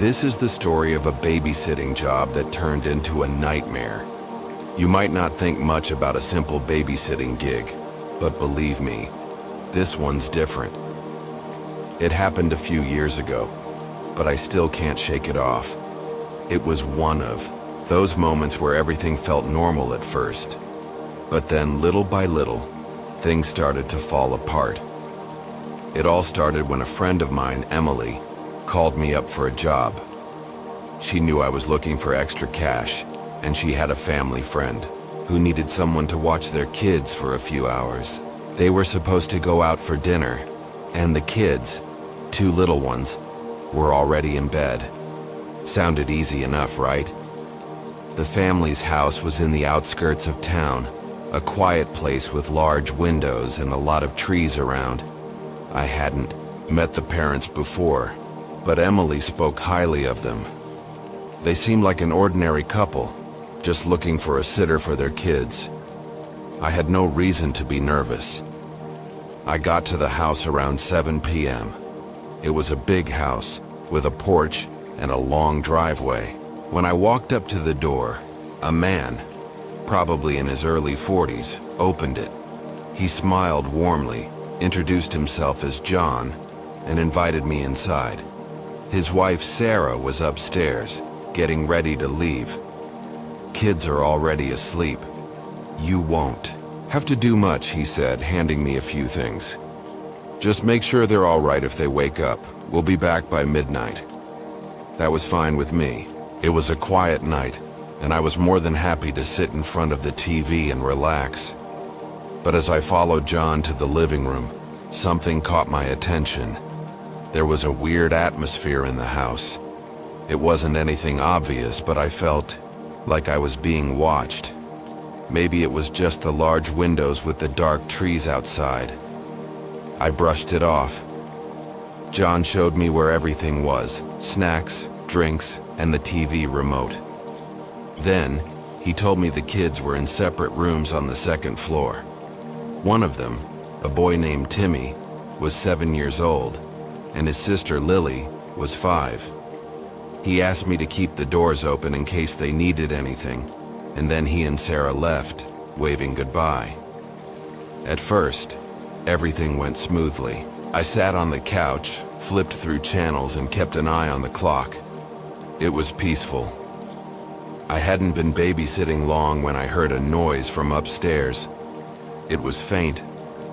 This is the story of a babysitting job that turned into a nightmare. You might not think much about a simple babysitting gig, but believe me, this one's different. It happened a few years ago, but I still can't shake it off. It was one of those moments where everything felt normal at first, but then little by little, things started to fall apart. It all started when a friend of mine, Emily, called me up for a job. She knew I was looking for extra cash, and she had a family friend who needed someone to watch their kids for a few hours. They were supposed to go out for dinner, and the kids, two little ones, were already in bed. Sounded easy enough, right? The family's house was in the outskirts of town, a quiet place with large windows and a lot of trees around. I hadn't met the parents before, but Emily spoke highly of them. They seemed like an ordinary couple, just looking for a sitter for their kids. I had no reason to be nervous. I got to the house around 7 p.m. It was a big house with a porch and a long driveway. When I walked up to the door, a man, probably in his early 40s, opened it. He smiled warmly, introduced himself as John, and invited me inside. His wife Sarah was upstairs, getting ready to leave. Kids are already asleep. You won't have to do much, he said, handing me a few things. Just make sure they're all right if they wake up. We'll be back by midnight. That was fine with me. It was a quiet night, and I was more than happy to sit in front of the TV and relax. But as I followed John to the living room, something caught my attention. There was a weird atmosphere in the house. It wasn't anything obvious, but I felt like I was being watched. Maybe it was just the large windows with the dark trees outside. I brushed it off. John showed me where everything was: snacks, drinks, and the TV remote. Then, he told me the kids were in separate rooms on the second floor. One of them, a boy named Timmy, was 7 years old, and his sister Lily was 5. He asked me to keep the doors open in case they needed anything, and then he and Sarah left, waving goodbye. At first, everything went smoothly. I sat on the couch, flipped through channels, and kept an eye on the clock. It was peaceful. I hadn't been babysitting long when I heard a noise from upstairs. It was faint,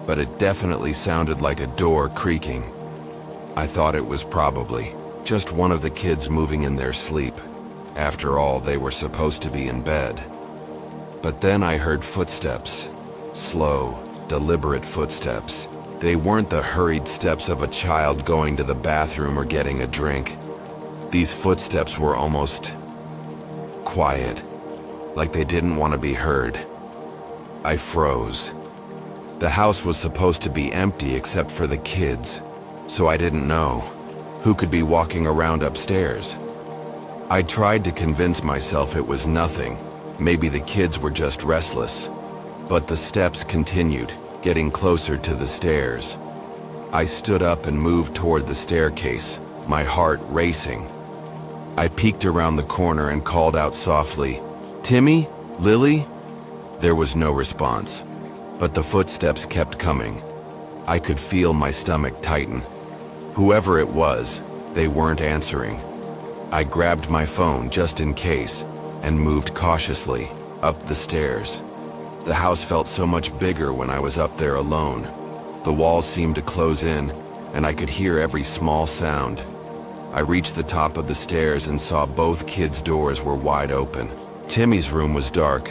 but it definitely sounded like a door creaking. I thought it was probably just one of the kids moving in their sleep. After all, they were supposed to be in bed. But then I heard footsteps. Slow, deliberate footsteps. They weren't the hurried steps of a child going to the bathroom or getting a drink. These footsteps were almost quiet, like they didn't want to be heard. I froze. The house was supposed to be empty except for the kids, so I didn't know who could be walking around upstairs. I tried to convince myself it was nothing. Maybe the kids were just restless. But the steps continued, getting closer to the stairs. I stood up and moved toward the staircase, my heart racing. I peeked around the corner and called out softly, "Timmy? Lily?" There was no response, but the footsteps kept coming. I could feel my stomach tighten. Whoever it was, they weren't answering. I grabbed my phone just in case and moved cautiously up the stairs. The house felt so much bigger when I was up there alone. The walls seemed to close in, and I could hear every small sound. I reached the top of the stairs and saw both kids' doors were wide open. Timmy's room was dark,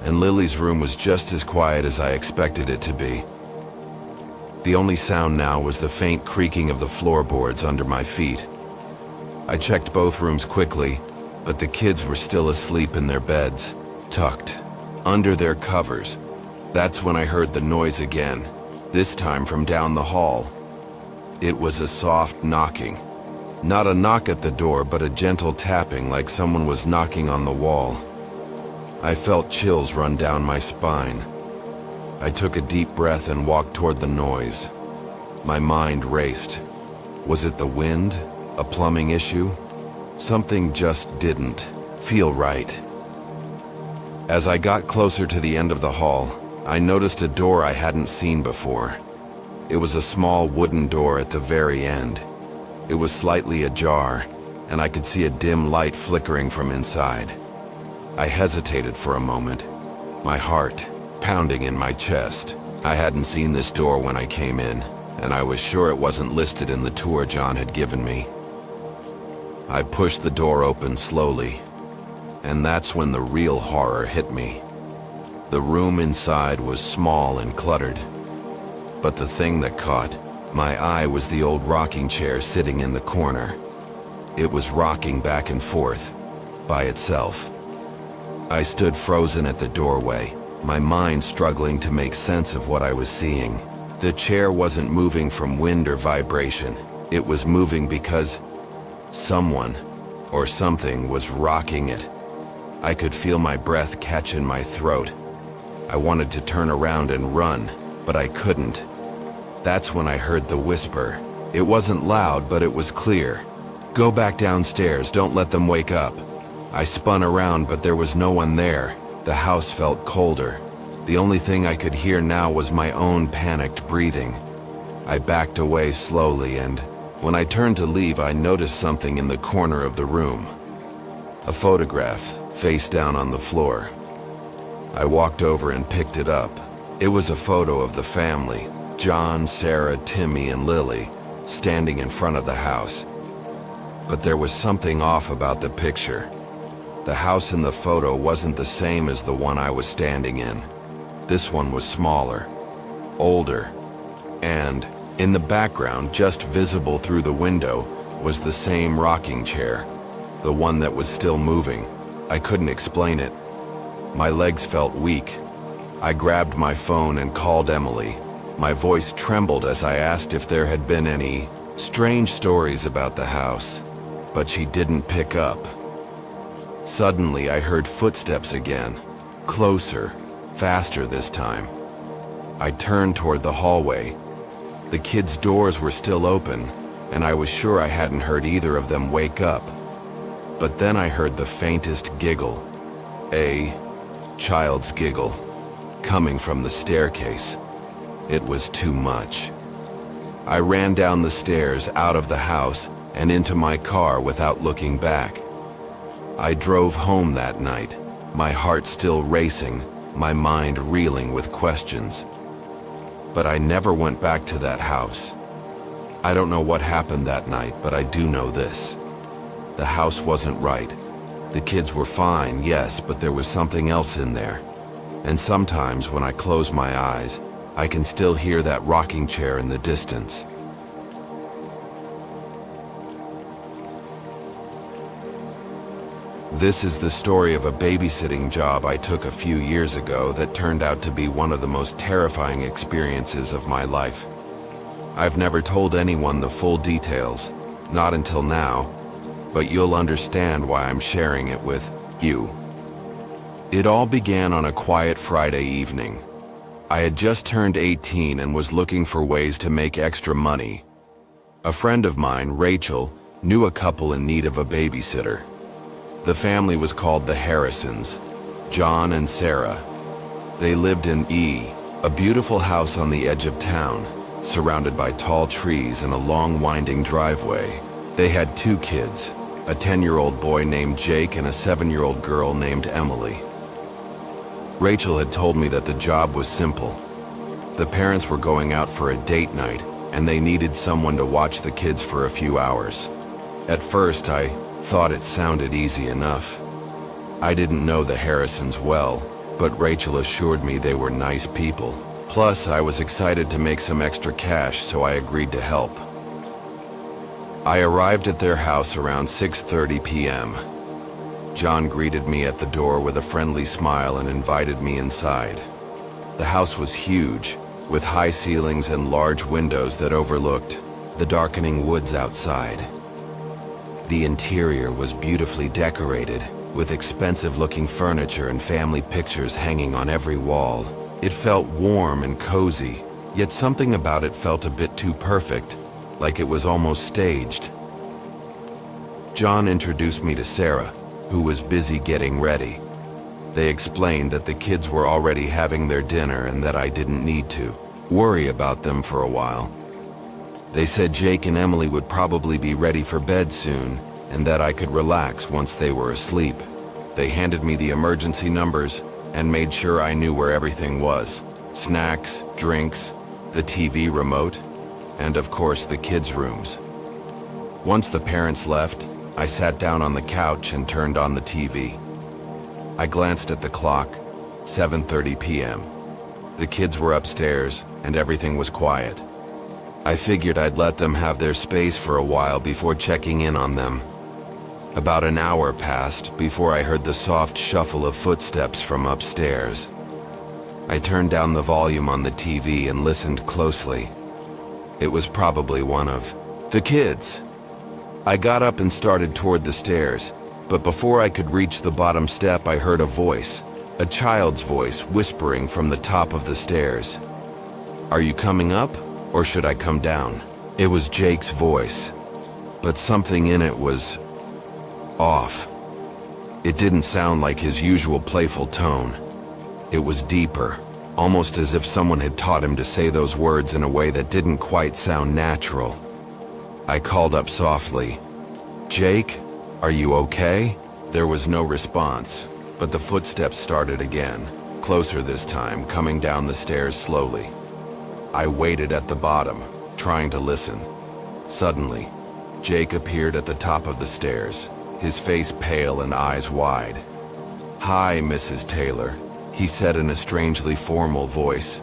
and Lily's room was just as quiet as I expected it to be. The only sound now was the faint creaking of the floorboards under my feet. I checked both rooms quickly, but the kids were still asleep in their beds, tucked under their covers. That's when I heard the noise again, this time from down the hall. It was a soft knocking. Not a knock at the door, but a gentle tapping like someone was knocking on the wall. I felt chills run down my spine. I took a deep breath and walked toward the noise. My mind raced. Was it the wind? A plumbing issue? Something just didn't feel right. As I got closer to the end of the hall, I noticed a door I hadn't seen before. It was a small wooden door at the very end. It was slightly ajar, and I could see a dim light flickering from inside. I hesitated for a moment, my heart pounding in my chest. I hadn't seen this door when I came in, and I was sure it wasn't listed in the tour John had given me. I pushed the door open slowly, and that's when the real horror hit me. The room inside was small and cluttered, but the thing that caught my eye was the old rocking chair sitting in the corner. It was rocking back and forth by itself. I stood frozen at the doorway, my mind struggling to make sense of what I was seeing. The chair wasn't moving from wind or vibration. It was moving because someone or something was rocking it. I could feel my breath catch in my throat. I wanted to turn around and run, but I couldn't. That's when I heard the whisper. It wasn't loud, but it was clear. "Go back downstairs, don't let them wake up." I spun around, but there was no one there. The house felt colder. The only thing I could hear now was my own panicked breathing. I backed away slowly, and when I turned to leave, I noticed something in the corner of the room. A photograph, face down on the floor. I walked over and picked it up. It was a photo of the family, John, Sarah, Timmy, and Lily, standing in front of the house. But there was something off about the picture. The house in the photo wasn't the same as the one I was standing in. This one was smaller, older, and in the background, just visible through the window, was the same rocking chair, the one that was still moving. I couldn't explain it. My legs felt weak. I grabbed my phone and called Emily. My voice trembled as I asked if there had been any strange stories about the house, but she didn't pick up. Suddenly, I heard footsteps again, closer, faster this time. I turned toward the hallway. The kids' doors were still open, and I was sure I hadn't heard either of them wake up. But then I heard the faintest giggle, a child's giggle, coming from the staircase. It was too much. I ran down the stairs, out of the house, and into my car without looking back. I drove home that night, my heart still racing, my mind reeling with questions. But I never went back to that house. I don't know what happened that night, but I do know this. The house wasn't right. The kids were fine, yes, but there was something else in there. And sometimes when I close my eyes, I can still hear that rocking chair in the distance. This is the story of a babysitting job I took a few years ago that turned out to be one of the most terrifying experiences of my life. I've never told anyone the full details, not until now, but you'll understand why I'm sharing it with you. It all began on a quiet Friday evening. I had just turned 18 and was looking for ways to make extra money. A friend of mine, Rachel, knew a couple in need of a babysitter. The family was called the Harrisons, John and Sarah. They lived in a beautiful house on the edge of town, surrounded by tall trees and a long winding driveway. They had 2 kids, a 10-year-old boy named Jake and a 7-year-old girl named Emily. Rachel had told me that the job was simple. The parents were going out for a date night, and they needed someone to watch the kids for a few hours. At first, I thought it sounded easy enough. I didn't know the Harrisons well, but Rachel assured me they were nice people. Plus, I was excited to make some extra cash, so I agreed to help. I arrived at their house around 6:30 p.m. John greeted me at the door with a friendly smile and invited me inside. The house was huge, with high ceilings and large windows that overlooked the darkening woods outside. The interior was beautifully decorated, with expensive-looking furniture and family pictures hanging on every wall. It felt warm and cozy, yet something about it felt a bit too perfect, like it was almost staged. John introduced me to Sarah, who was busy getting ready. They explained that the kids were already having their dinner and that I didn't need to worry about them for a while. They said Jake and Emily would probably be ready for bed soon and that I could relax once they were asleep. They handed me the emergency numbers and made sure I knew where everything was. Snacks, drinks, the TV remote, and of course the kids' rooms. Once the parents left, I sat down on the couch and turned on the TV. I glanced at the clock, 7:30 p.m. The kids were upstairs and everything was quiet. I figured I'd let them have their space for a while before checking in on them. About an hour passed before I heard the soft shuffle of footsteps from upstairs. I turned down the volume on the TV and listened closely. It was probably one of the kids. I got up and started toward the stairs, but before I could reach the bottom step, I heard a voice, a child's voice, whispering from the top of the stairs. "Are you coming up, or should I come down?" It was Jake's voice, but something in it was off. It didn't sound like his usual playful tone. It was deeper, almost as if someone had taught him to say those words in a way that didn't quite sound natural. I called up softly, "Jake, are you okay?" There was no response, but the footsteps started again, closer this time, coming down the stairs slowly. I waited at the bottom, trying to listen. Suddenly, Jake appeared at the top of the stairs, his face pale and eyes wide. "Hi, Mrs. Taylor," he said in a strangely formal voice.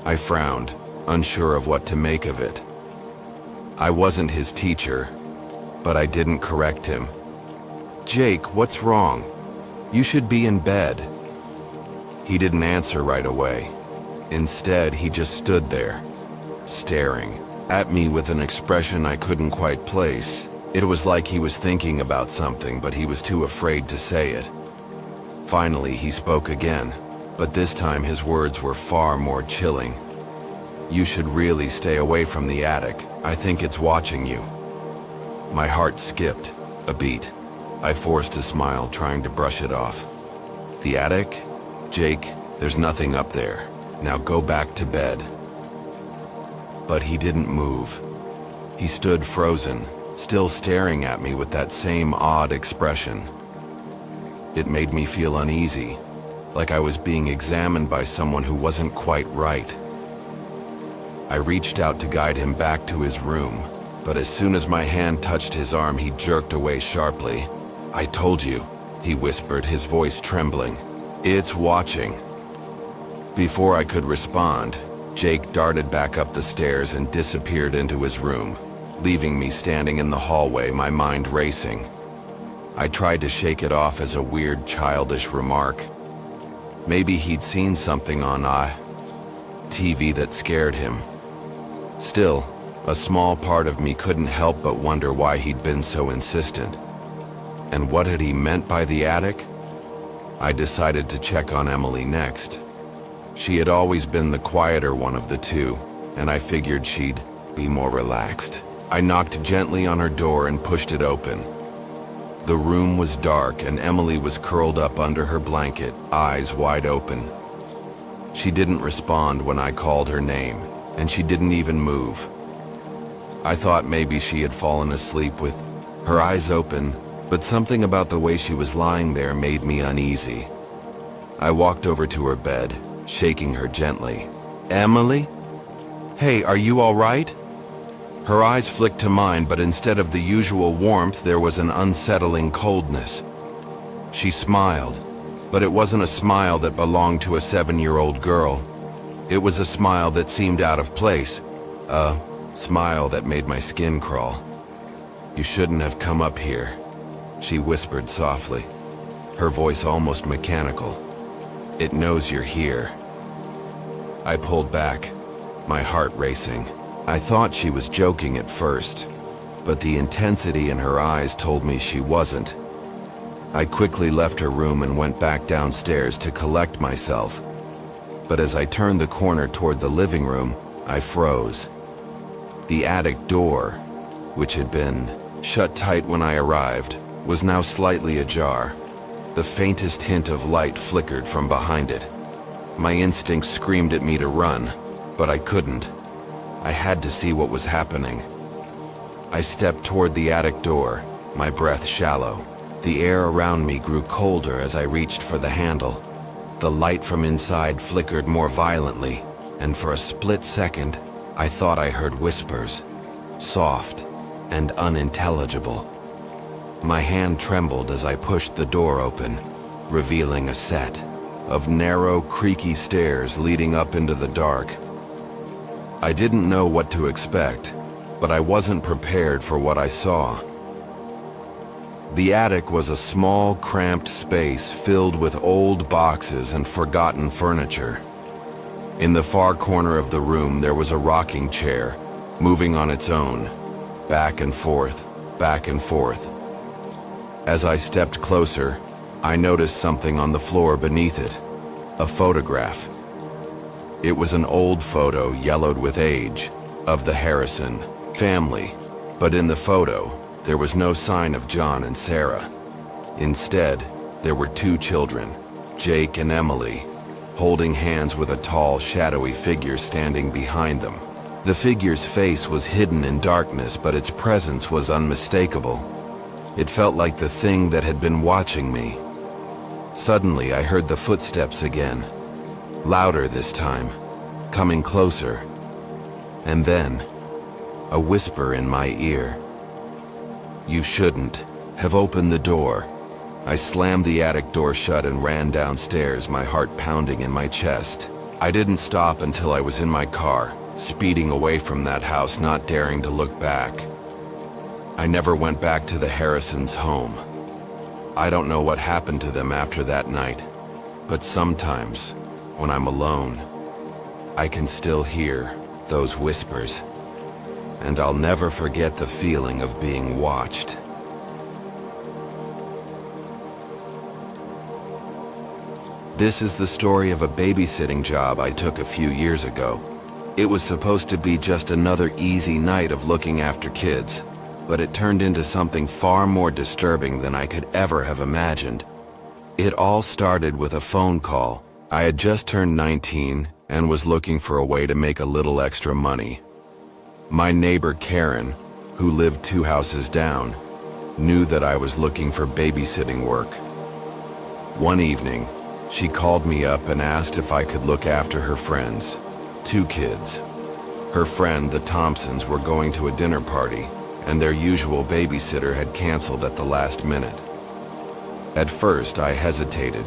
I frowned, unsure of what to make of it. I wasn't his teacher, but I didn't correct him. "Jake, what's wrong? You should be in bed." He didn't answer right away. Instead, he just stood there, staring at me with an expression I couldn't quite place. It was like he was thinking about something, but he was too afraid to say it. Finally, he spoke again, but this time his words were far more chilling. "You should really stay away from the attic. I think it's watching you." My heart skipped a beat. I forced a smile, trying to brush it off. "The attic? Jake, there's nothing up there. Now go back to bed." But he didn't move. He stood frozen, still staring at me with that same odd expression. It made me feel uneasy, like I was being examined by someone who wasn't quite right. I reached out to guide him back to his room, but as soon as my hand touched his arm, he jerked away sharply. "I told you," he whispered, his voice trembling. "It's watching." Before I could respond, Jake darted back up the stairs and disappeared into his room, leaving me standing in the hallway, my mind racing. I tried to shake it off as a weird, childish remark. Maybe he'd seen something on TV that scared him. Still, a small part of me couldn't help but wonder why he'd been so insistent. And what had he meant by the attic? I decided to check on Emily next. She had always been the quieter one of the two, and I figured she'd be more relaxed. I knocked gently on her door and pushed it open. The room was dark and Emily was curled up under her blanket, eyes wide open. She didn't respond when I called her name, and she didn't even move. I thought maybe she had fallen asleep with her eyes open, but something about the way she was lying there made me uneasy. I walked over to her bed, shaking her gently. "Emily? Hey, are you all right?" Her eyes flicked to mine, but instead of the usual warmth, there was an unsettling coldness. She smiled, but it wasn't a smile that belonged to a 7-year-old girl. It was a smile that seemed out of place, a smile that made my skin crawl. "You shouldn't have come up here," she whispered softly, her voice almost mechanical. "It knows you're here." I pulled back, my heart racing. I thought she was joking at first, but the intensity in her eyes told me she wasn't. I quickly left her room and went back downstairs to collect myself. But as I turned the corner toward the living room, I froze. The attic door, which had been shut tight when I arrived, was now slightly ajar. The faintest hint of light flickered from behind it. My instincts screamed at me to run, but I couldn't. I had to see what was happening. I stepped toward the attic door, my breath shallow. The air around me grew colder as I reached for the handle. The light from inside flickered more violently, and for a split second, I thought I heard whispers, soft and unintelligible. My hand trembled as I pushed the door open, revealing a set of narrow, creaky stairs leading up into the dark. I didn't know what to expect, but I wasn't prepared for what I saw. The attic was a small, cramped space filled with old boxes and forgotten furniture. In the far corner of the room, there was a rocking chair, moving on its own, back and forth, back and forth. As I stepped closer, I noticed something on the floor beneath it, a photograph. It was an old photo, yellowed with age, of the Harrison family, but in the photo, there was no sign of John and Sarah. Instead, there were two children, Jake and Emily, holding hands with a tall, shadowy figure standing behind them. The figure's face was hidden in darkness, but its presence was unmistakable. It felt like the thing that had been watching me. Suddenly, I heard the footsteps again, louder this time, coming closer. And then, a whisper in my ear. "You shouldn't have opened the door." I slammed the attic door shut and ran downstairs, my heart pounding in my chest. I didn't stop until I was in my car, speeding away from that house, not daring to look back. I never went back to the Harrisons' home. I don't know what happened to them after that night, but sometimes, when I'm alone, I can still hear those whispers. And I'll never forget the feeling of being watched. This is the story of a babysitting job I took a few years ago. It was supposed to be just another easy night of looking after kids, but it turned into something far more disturbing than I could ever have imagined. It all started with a phone call. I had just turned 19 and was looking for a way to make a little extra money. My neighbor Karen, who lived 2 houses down, knew that I was looking for babysitting work. One evening, she called me up and asked if I could look after her friends, 2 kids. Her friend, the Thompsons, were going to a dinner party, and their usual babysitter had canceled at the last minute. At first, I hesitated.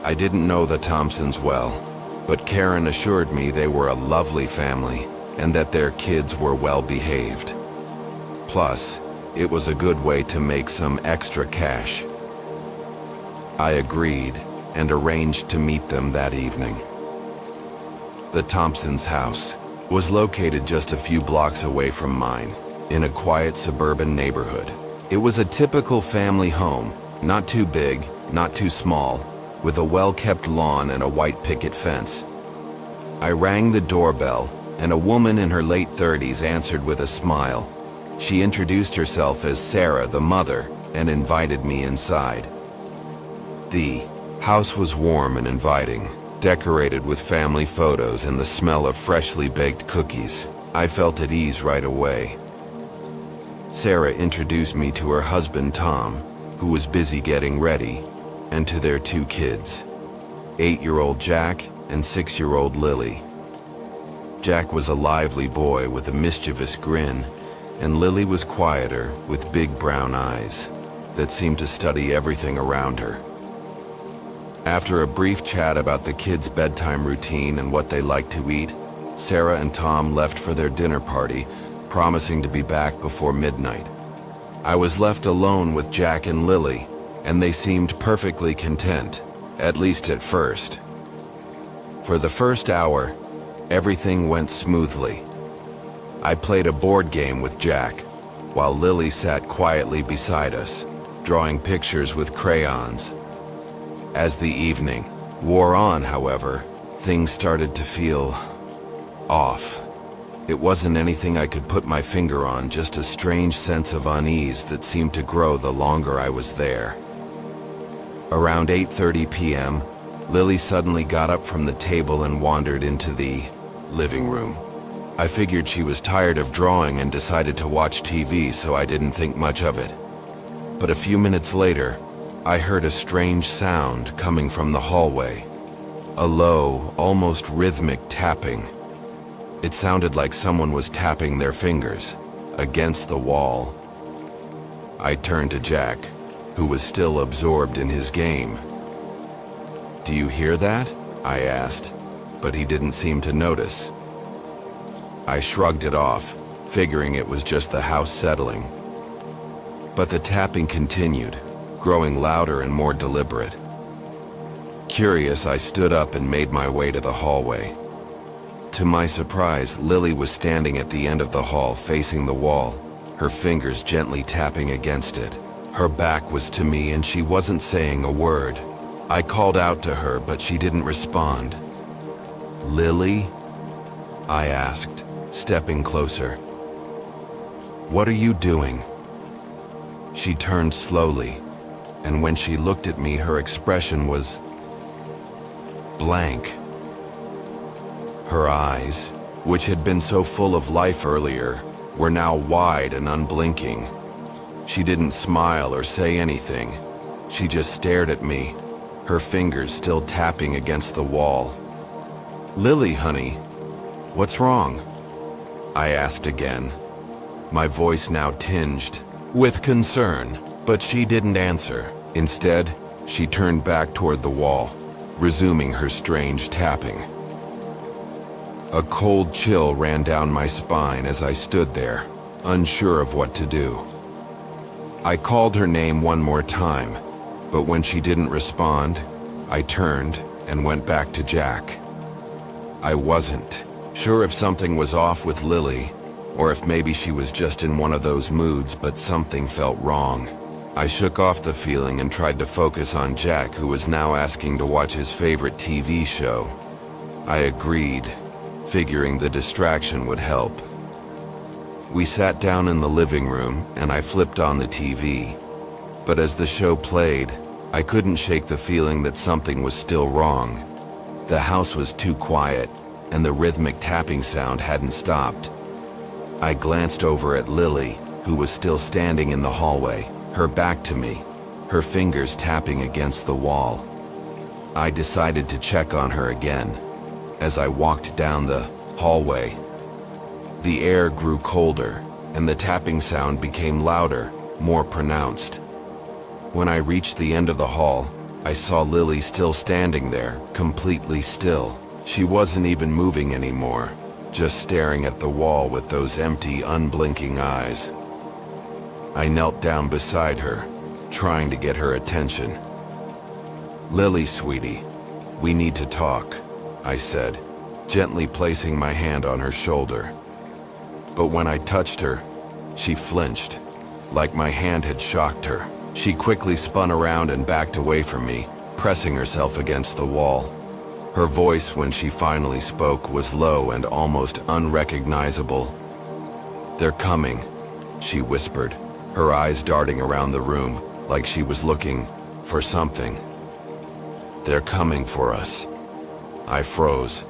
I didn't know the Thompsons well, but Karen assured me they were a lovely family and that their kids were well behaved. Plus, it was a good way to make some extra cash. I agreed and arranged to meet them that evening. The Thompsons' house was located just a few blocks away from mine, in a quiet suburban neighborhood. It was a typical family home, not too big, not too small, with a well-kept lawn and a white picket fence. I rang the doorbell, and a woman in her late 30s answered with a smile. She introduced herself as Sarah, the mother, and invited me inside. The house was warm and inviting, decorated with family photos and the smell of freshly baked cookies. I felt at ease right away. Sarah introduced me to her husband Tom, who was busy getting ready, and to their 2 kids, 8-year-old Jack and 6-year-old Lily. Jack was a lively boy with a mischievous grin, and Lily was quieter with big brown eyes that seemed to study everything around her. After a brief chat about the kids' bedtime routine and what they liked to eat, Sarah and Tom left for their dinner party, promising to be back before midnight. I was left alone with Jack and Lily, and they seemed perfectly content, at least at first. For the first hour, everything went smoothly. I played a board game with Jack, while Lily sat quietly beside us, drawing pictures with crayons. As the evening wore on, however, things started to feel off. It wasn't anything I could put my finger on, just a strange sense of unease that seemed to grow the longer I was there. Around 8:30 p.m., Lily suddenly got up from the table and wandered into the living room. I figured she was tired of drawing and decided to watch TV, so I didn't think much of it. But a few minutes later, I heard a strange sound coming from the hallway. A low, almost rhythmic tapping. It sounded like someone was tapping their fingers against the wall. I turned to Jack, who was still absorbed in his game. "Do you hear that?" I asked, but he didn't seem to notice. I shrugged it off, figuring it was just the house settling. But the tapping continued, growing louder and more deliberate. Curious, I stood up and made my way to the hallway. To my surprise, Lily was standing at the end of the hall facing the wall, her fingers gently tapping against it. Her back was to me and she wasn't saying a word. I called out to her, but she didn't respond. "Lily?" I asked, stepping closer. "What are you doing?" She turned slowly, and when she looked at me, her expression was blank. Her eyes, which had been so full of life earlier, were now wide and unblinking. She didn't smile or say anything. She just stared at me, her fingers still tapping against the wall. "Lily, honey, what's wrong?" I asked again, my voice now tinged with concern, but she didn't answer. Instead, she turned back toward the wall, resuming her strange tapping. A cold chill ran down my spine as I stood there, unsure of what to do. I called her name one more time, but when she didn't respond, I turned and went back to Jack. I wasn't sure if something was off with Lily, or if maybe she was just in one of those moods, but something felt wrong. I shook off the feeling and tried to focus on Jack, who was now asking to watch his favorite TV show. I agreed, figuring the distraction would help. We sat down in the living room and I flipped on the TV. But as the show played, I couldn't shake the feeling that something was still wrong. The house was too quiet, and the rhythmic tapping sound hadn't stopped. I glanced over at Lily, who was still standing in the hallway, her back to me, her fingers tapping against the wall. I decided to check on her again. As I walked down the hallway, the air grew colder, and the tapping sound became louder, more pronounced. When I reached the end of the hall, I saw Lily still standing there, completely still. She wasn't even moving anymore, just staring at the wall with those empty, unblinking eyes. I knelt down beside her, trying to get her attention. "Lily, sweetie, we need to talk," I said, gently placing my hand on her shoulder. But when I touched her, she flinched, like my hand had shocked her. She quickly spun around and backed away from me, pressing herself against the wall. Her voice, when she finally spoke, was low and almost unrecognizable. "They're coming," she whispered, her eyes darting around the room, like she was looking for something. "They're coming for us." I froze.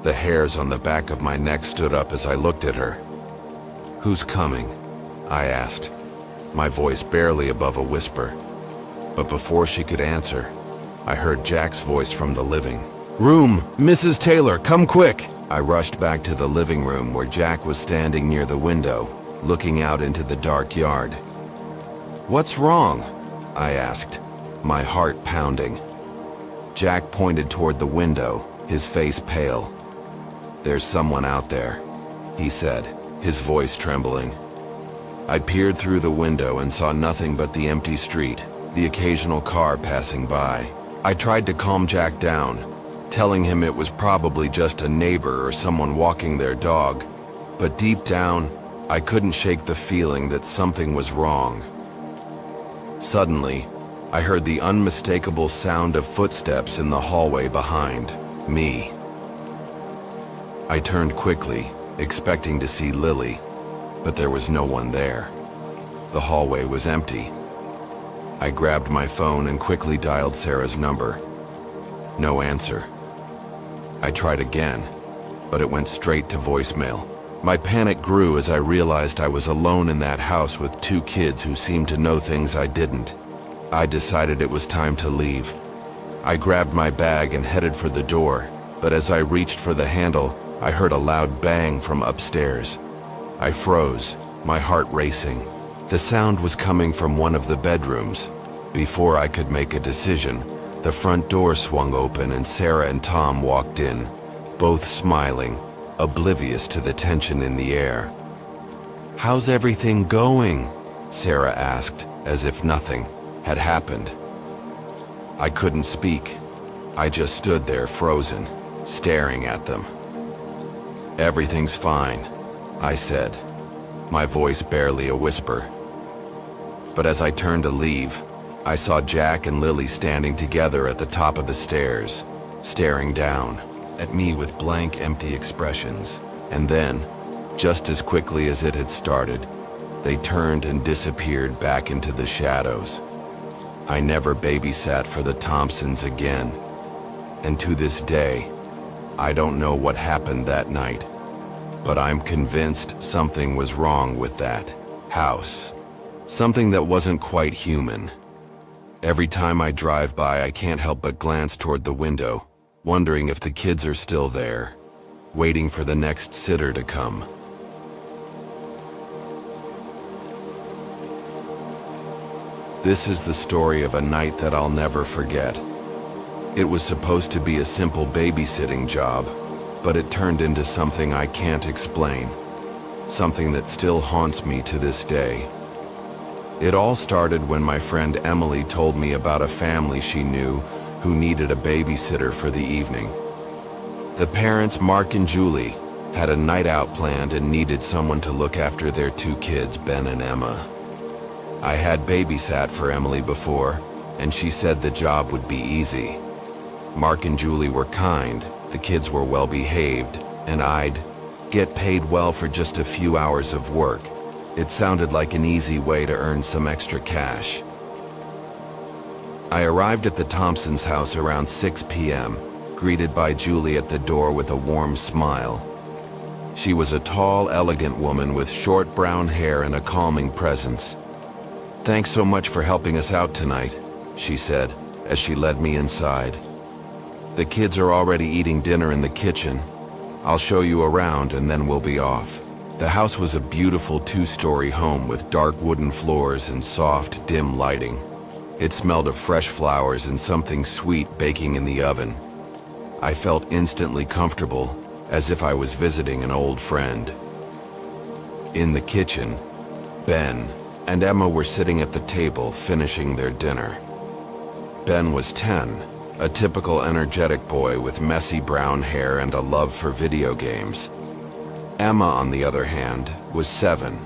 The hairs on the back of my neck stood up as I looked at her. "Who's coming?" I asked, my voice barely above a whisper. But before she could answer, I heard Jack's voice from the living room. "Mrs. Taylor, come quick!" I rushed back to the living room where Jack was standing near the window, looking out into the dark yard. "What's wrong?" I asked, my heart pounding. Jack pointed toward the window, his face pale. "There's someone out there," he said, his voice trembling. I peered through the window and saw nothing but the empty street, the occasional car passing by. I tried to calm Jack down, telling him it was probably just a neighbor or someone walking their dog, but deep down, I couldn't shake the feeling that something was wrong. Suddenly, I heard the unmistakable sound of footsteps in the hallway behind me. I turned quickly, expecting to see Lily, but there was no one there. The hallway was empty. I grabbed my phone and quickly dialed Sarah's number. No answer. I tried again, but it went straight to voicemail. My panic grew as I realized I was alone in that house with two kids who seemed to know things I didn't. I decided it was time to leave. I grabbed my bag and headed for the door, but as I reached for the handle, I heard a loud bang from upstairs. I froze, my heart racing. The sound was coming from one of the bedrooms. Before I could make a decision, the front door swung open and Sarah and Tom walked in, both smiling, oblivious to the tension in the air. "How's everything going?" Sarah asked, as if nothing had happened. I couldn't speak. I just stood there frozen, staring at them. "Everything's fine," I said, my voice barely a whisper. But as I turned to leave, I saw Jack and Lily standing together at the top of the stairs, staring down at me with blank, empty expressions. And then, just as quickly as it had started, they turned and disappeared back into the shadows. I never babysat for the Thompsons again, and to this day, I don't know what happened that night, but I'm convinced something was wrong with that house. Something that wasn't quite human. Every time I drive by, I can't help but glance toward the window, wondering if the kids are still there, waiting for the next sitter to come. This is the story of a night that I'll never forget. It was supposed to be a simple babysitting job, but it turned into something I can't explain, something that still haunts me to this day. It all started when my friend Emily told me about a family she knew who needed a babysitter for the evening. The parents, Mark and Julie, had a night out planned and needed someone to look after their two kids, Ben and Emma. I had babysat for Emily before, and she said the job would be easy. Mark and Julie were kind, the kids were well behaved, and I'd get paid well for just a few hours of work. It sounded like an easy way to earn some extra cash. I arrived at the Thompsons' house around 6 p.m., greeted by Julie at the door with a warm smile. She was a tall, elegant woman with short brown hair and a calming presence. "Thanks so much for helping us out tonight," she said, as she led me inside. "The kids are already eating dinner in the kitchen. I'll show you around and then we'll be off." The house was a beautiful two-story home with dark wooden floors and soft, dim lighting. It smelled of fresh flowers and something sweet baking in the oven. I felt instantly comfortable, as if I was visiting an old friend. In the kitchen, Ben and Emma were sitting at the table finishing their dinner. Ben was 10, a typical energetic boy with messy brown hair and a love for video games. Emma, on the other hand, was 7,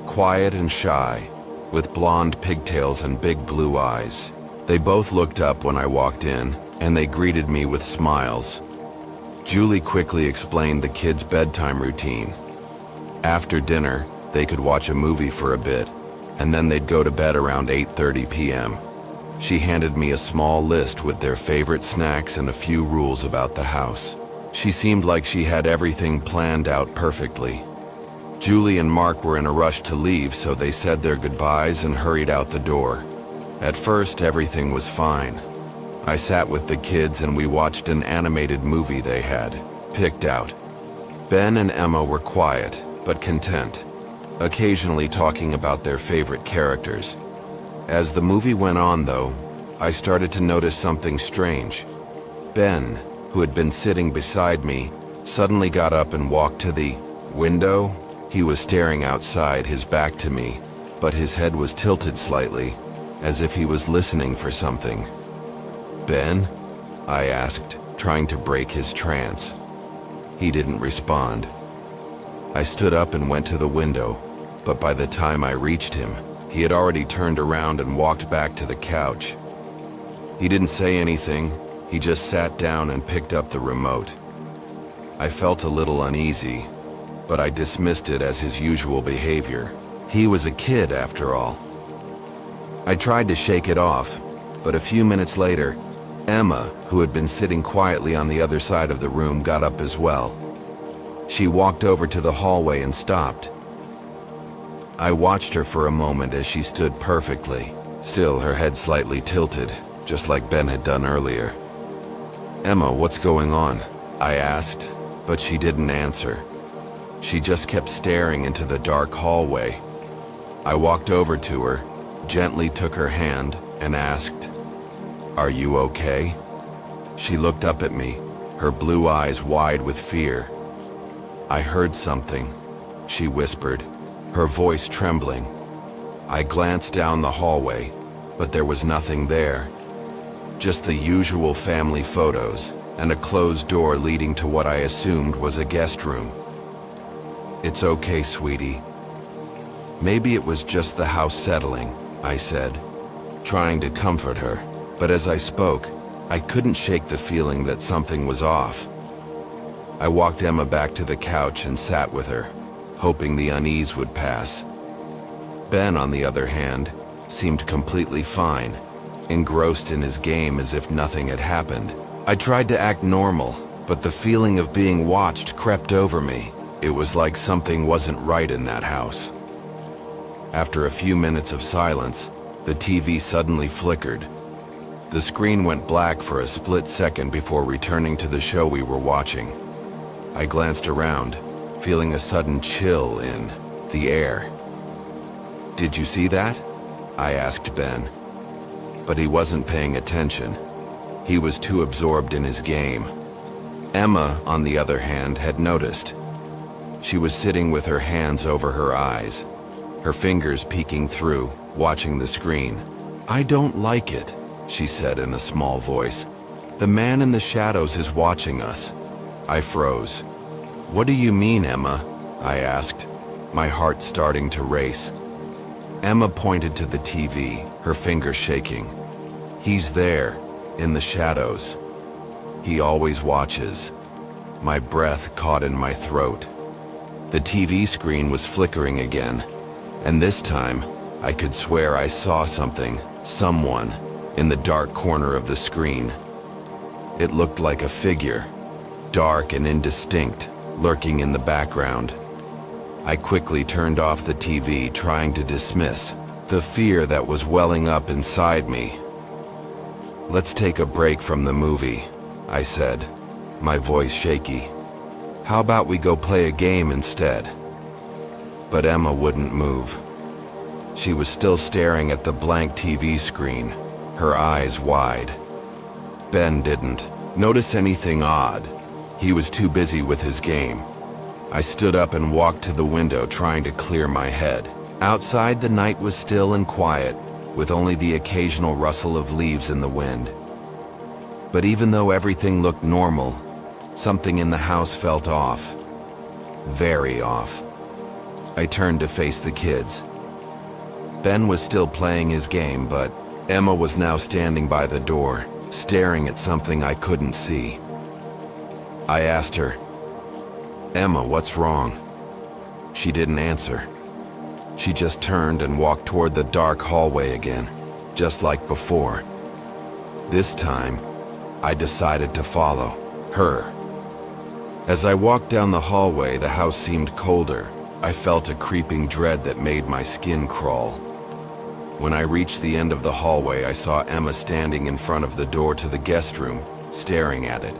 quiet and shy, with blonde pigtails and big blue eyes. They both looked up when I walked in, and they greeted me with smiles. Julie quickly explained the kids' bedtime routine. After dinner, they could watch a movie for a bit, and then they'd go to bed around 8:30 p.m. She handed me a small list with their favorite snacks and a few rules about the house. She seemed like she had everything planned out perfectly. Julie and Mark were in a rush to leave, so they said their goodbyes and hurried out the door. At first, everything was fine. I sat with the kids and we watched an animated movie they had picked out. Ben and Emma were quiet, but content, occasionally talking about their favorite characters. As the movie went on, though, I started to notice something strange. Ben, who had been sitting beside me, suddenly got up and walked to the window. He was staring outside, his back to me, but his head was tilted slightly, as if he was listening for something. "Ben?" I asked, trying to break his trance. He didn't respond. I stood up and went to the window, but by the time I reached him, he had already turned around and walked back to the couch. He didn't say anything, he just sat down and picked up the remote. I felt a little uneasy. but I dismissed it as his usual behavior. He was a kid, after all. I tried to shake it off, but a few minutes later, Emma, who had been sitting quietly on the other side of the room, got up as well. She walked over to the hallway and stopped. I watched her for a moment as she stood perfectly, still her head slightly tilted, just like Ben had done earlier. "Emma, what's going on?" I asked, but she didn't answer. She just kept staring into the dark hallway. I walked over to her, gently took her hand, and asked, "Are you okay?" She looked up at me, her blue eyes wide with fear. "I heard something," she whispered, her voice trembling. I glanced down the hallway, but there was nothing there. Just the usual family photos and a closed door leading to what I assumed was a guest room. "It's okay, sweetie. Maybe it was just the house settling," I said, trying to comfort her. But as I spoke, I couldn't shake the feeling that something was off. I walked Emma back to the couch and sat with her, hoping the unease would pass. Ben, on the other hand, seemed completely fine, engrossed in his game as if nothing had happened. I tried to act normal, but the feeling of being watched crept over me. It was like something wasn't right in that house. After a few minutes of silence, the TV suddenly flickered. The screen went black for a split second before returning to the show we were watching. I glanced around, feeling a sudden chill in the air. "Did you see that?" I asked Ben. But he wasn't paying attention. He was too absorbed in his game. Emma, on the other hand, had noticed. She was sitting with her hands over her eyes, her fingers peeking through, watching the screen. "I don't like it," she said in a small voice. "The man in the shadows is watching us." I froze. "What do you mean, Emma?" I asked, my heart starting to race. Emma pointed to the TV, her fingers shaking. "He's there, in the shadows. He always watches." My breath caught in my throat. The TV screen was flickering again, and this time, I could swear I saw someone, in the dark corner of the screen. It looked like a figure, dark and indistinct, lurking in the background. I quickly turned off the TV, trying to dismiss the fear that was welling up inside me. "Let's take a break from the movie," I said, my voice shaky. "How about we go play a game instead?" But Emma wouldn't move. She was still staring at the blank TV screen, her eyes wide. Ben didn't notice anything odd. He was too busy with his game. I stood up and walked to the window, trying to clear my head. Outside, the night was still and quiet, with only the occasional rustle of leaves in the wind. But even though everything looked normal, something in the house felt off. Very off. I turned to face the kids. Ben was still playing his game, but Emma was now standing by the door, staring at something I couldn't see. I asked her, "Emma, what's wrong?" She didn't answer. She just turned and walked toward the dark hallway again, just like before. This time, I decided to follow her. As I walked down the hallway, the house seemed colder. I felt a creeping dread that made my skin crawl. When I reached the end of the hallway, I saw Emma standing in front of the door to the guest room, staring at it.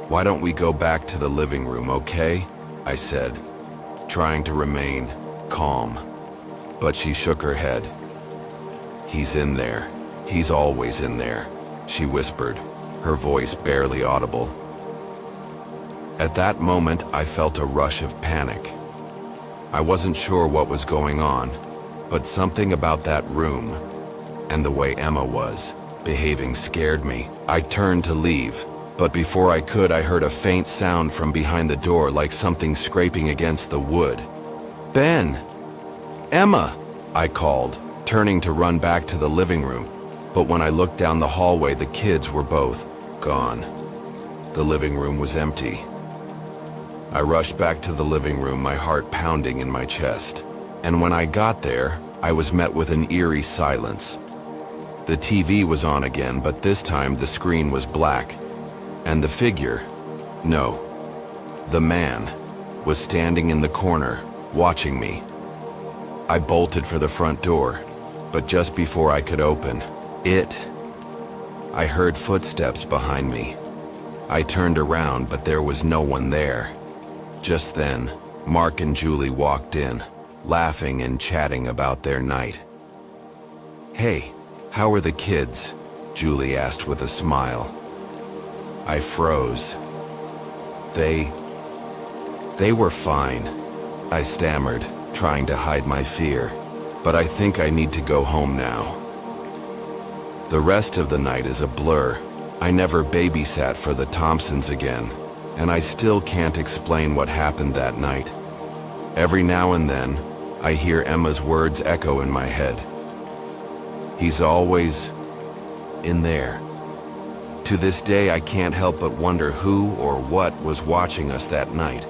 "Why don't we go back to the living room, okay?" I said, trying to remain calm. But she shook her head. "He's in there. He's always in there," she whispered, her voice barely audible. At that moment, I felt a rush of panic. I wasn't sure what was going on, but something about that room, and the way Emma was behaving, scared me. I turned to leave, but before I could, I heard a faint sound from behind the door, like something scraping against the wood. "Ben! Emma!" I called, turning to run back to the living room. But when I looked down the hallway, the kids were both gone. The living room was empty. I rushed back to the living room, my heart pounding in my chest. And when I got there, I was met with an eerie silence. The TV was on again, but this time the screen was black. And the figure, no, the man, was standing in the corner, watching me. I bolted for the front door, but just before I could open I heard footsteps behind me. I turned around, but there was no one there. Just then, Mark and Julie walked in, laughing and chatting about their night. "Hey, how are the kids?" Julie asked with a smile. I froze. They were fine, I stammered, trying to hide my fear. But I think I need to go home now. The rest of the night is a blur. I never babysat for the Thompsons again, and I still can't explain what happened that night. Every now and then, I hear Emma's words echo in my head. "He's always in there." To this day, I can't help but wonder who or what was watching us that night.